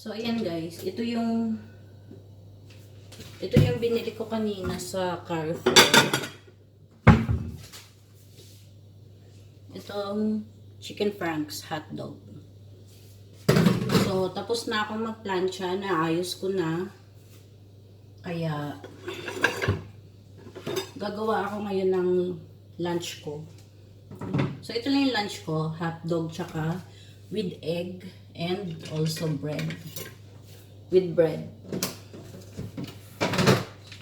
So, ayan guys. Ito yung binili ko kanina sa Carrefour. Itong chicken franks hotdog. So, tapos na akong magplancha. Naayos ko na. Kaya, gagawa ako ngayon ng lunch ko. So, ito lang yung lunch ko. Hotdog tsaka with egg and also bread. With bread.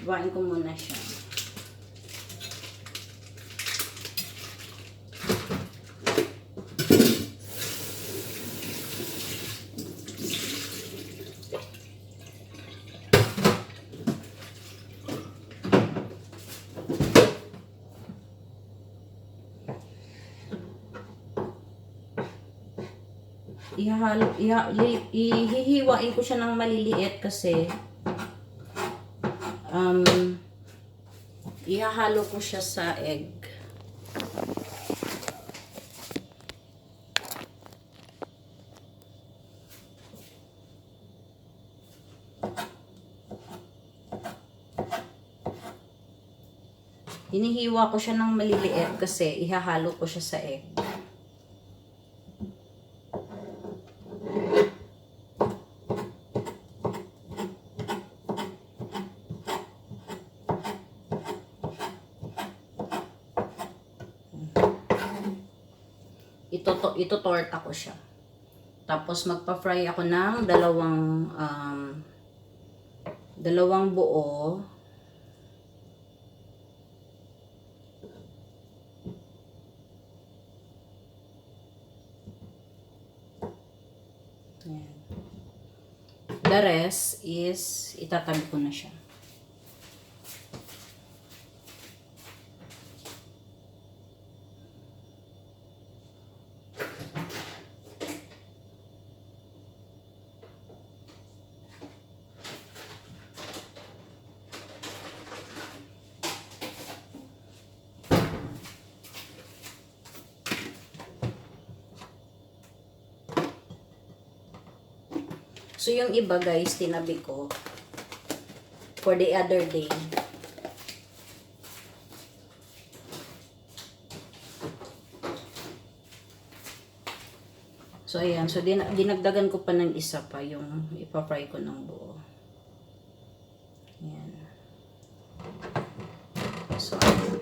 Buhain ko muna siya. Ihihiwain ko siya ng maliliit kasi ihahalo ko siya sa egg. Hinihiwa ko siya ng maliliit kasi ihahalo ko siya sa egg. Ito-torta ko siya. Tapos magpa-fry ako ng dalawang buo. Ayan. The rest is itatabi ko na siya. So, yung iba guys, tinabi ko for the other day. So, ayan. So, dinagdagan ko pa ng isa pa yung ipa-fry ko ng buo. Ayan. So, ayan.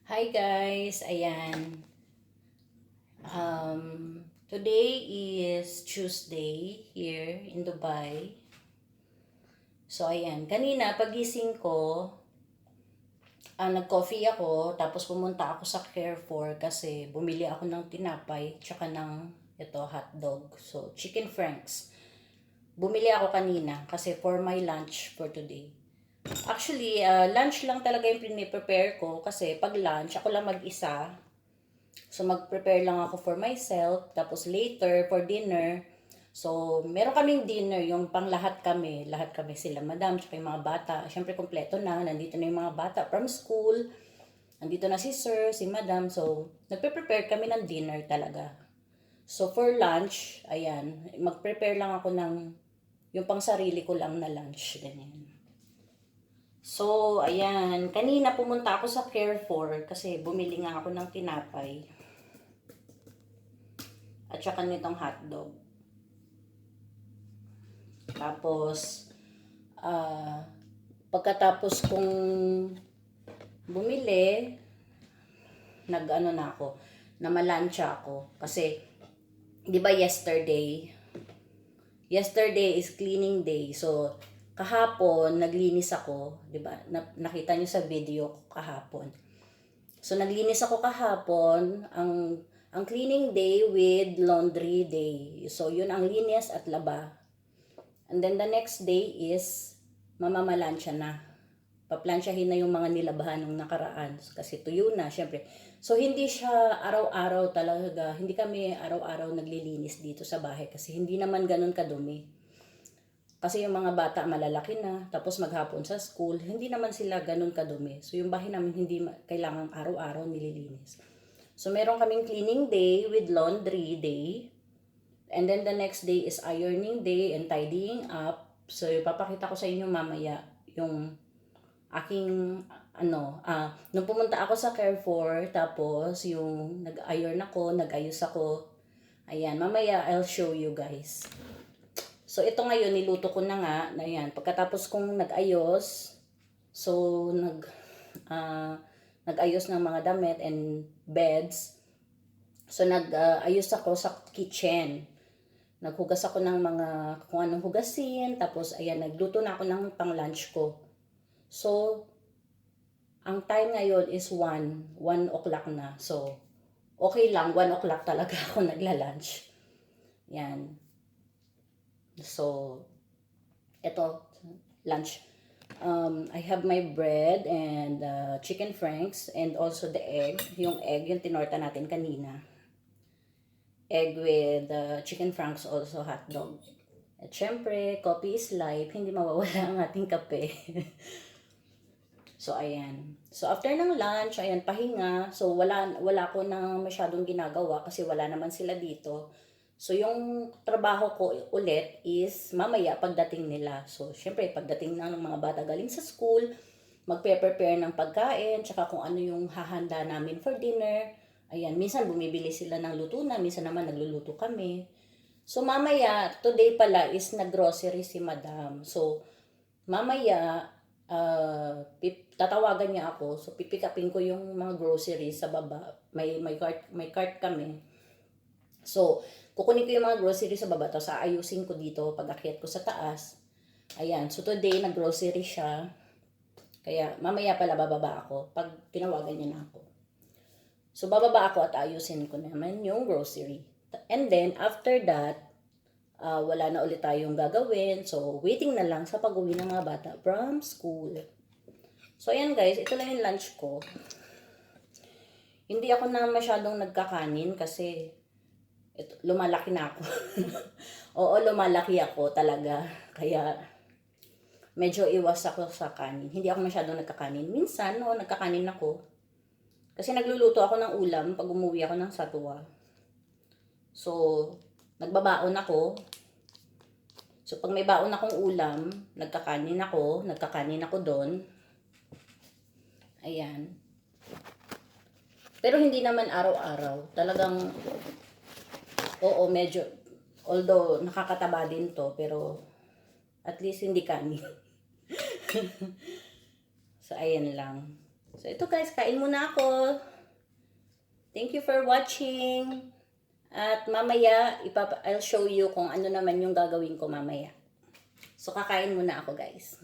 Hi guys, ayan. Today is Tuesday here in Dubai. So ayan, kanina pagising ko, nag-coffee ako, tapos pumunta ako sa Carrefour kasi bumili ako ng tinapay, tsaka ng hotdog. So, chicken franks. Bumili ako kanina kasi for my lunch for today. Actually, lunch lang talaga yung prepare ko kasi pag lunch, ako lang mag-isa. So, mag-prepare lang ako for myself. Tapos later, for dinner, so, meron kaming dinner, yung pang lahat kami sila, madam, tsaka yung mga bata. Siyempre, kompleto na, nandito na yung mga bata from school. Nandito na si sir, si madam. So, nagpe-prepare kami ng dinner talaga. So, for lunch, ayan, mag-prepare lang ako ng yung pang sarili ko lang na lunch, ganyan. So, ayan, kanina pumunta ako sa Carrefour kasi bumili nga ako ng tinapay. At saka nitong hotdog. Tapos, pagkatapos kong bumili, nag-ano na ako, namalansya ako. Kasi, di ba yesterday is cleaning day. So, kahapon, naglinis ako, di ba? Nakita nyo sa video ko kahapon. So, naglinis ako kahapon, ang cleaning day with laundry day. So, yun ang linis at laba. And then, the next day is mamamalansya na. Paplansyahin na yung mga nilabahan ng nakaraan. Kasi tuyo na, syempre. So, hindi siya araw-araw talaga. Hindi kami araw-araw naglilinis dito sa bahay. Kasi hindi naman ganun kadumi. Kasi yung mga bata malalaki na, tapos maghapon sa school, hindi naman sila ganun kadumi. So, yung bahay namin hindi kailangang araw-araw nililinis. So, meron kaming cleaning day with laundry day. And then the next day is ironing day and tidying up. So, ipapakita ko sa inyo mamaya yung aking nung pumunta ako sa Carrefour, tapos yung nag-iron ako, nag-ayos ako. Ayan, mamaya I'll show you guys. So, ito ngayon, niluto ko na nga. Ayan, pagkatapos kong nag-ayos, so, nag-ayos ng mga damit and beds. So, nag-ayos ako sa kitchen. Naghugas ako ng mga kung anong hugasin. Tapos, ayan, nagluto na ako ng pang-lunch ko. So, ang time ngayon is 1 o'clock na. So, okay lang, 1 o'clock talaga ako nagla-lunch. Yan. So, ito, lunch. I have my bread and chicken franks and also the egg. Yung egg, yung tinorta natin kanina. Egg with chicken franks, also hot dog. At syempre, coffee is life. Hindi mawawala ang ating kape. So, ayan. So, after ng lunch, ayan, pahinga. So, wala ko na masyadong ginagawa kasi wala naman sila dito. So, yung trabaho ko ulit is mamaya pagdating nila. So, syempre, pagdating na ng mga bata galing sa school, magpe-prepare ng pagkain, tsaka kung ano yung hahanda namin for dinner. Ayan, minsan bumibili sila ng luto na, minsan naman nagluluto kami. So, mamaya, today pala is nag-grocery si madam. So, mamaya, tatawagan niya ako. So, pipikapin ko yung mga groceries sa baba. May cart kami. So, kukunin ko yung mga groceries sa baba, tapos aayusin ko dito pag akyat ko sa taas. Ayan, so today nag-grocery siya. Kaya mamaya pala bababa ako pag tinawagan niya na ako. So, bababa ako at ayusin ko naman yung grocery. And then, after that, wala na ulit tayong gagawin. So, waiting na lang sa pag-uwi ng mga bata from school. So, ayan guys, ito lang yung lunch ko. Hindi ako na masyadong nagkakanin kasi lumalaki na ako. Oo, lumalaki ako talaga. Kaya, medyo iwas ako sa kanin. Hindi ako masyadong nagkakanin. Minsan, nagkakanin ako. Kasi nagluluto ako ng ulam pag umuwi ako ng Satwa. So, nagbabaon ako. So, pag may baon akong ulam, nagkakanin ako doon. Ayan. Pero hindi naman araw-araw. Talagang oo, medyo, although nakakataba din to, pero at least hindi kanin. So, ayan lang. So ito guys, kain muna ako. Thank you for watching. At mamaya, I'll show you kung ano naman yung gagawin ko mamaya. So kakain muna ako guys.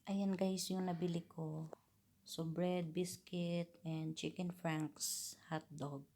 Ayan guys yung nabili ko. So bread, biscuit, and chicken franks hot dog.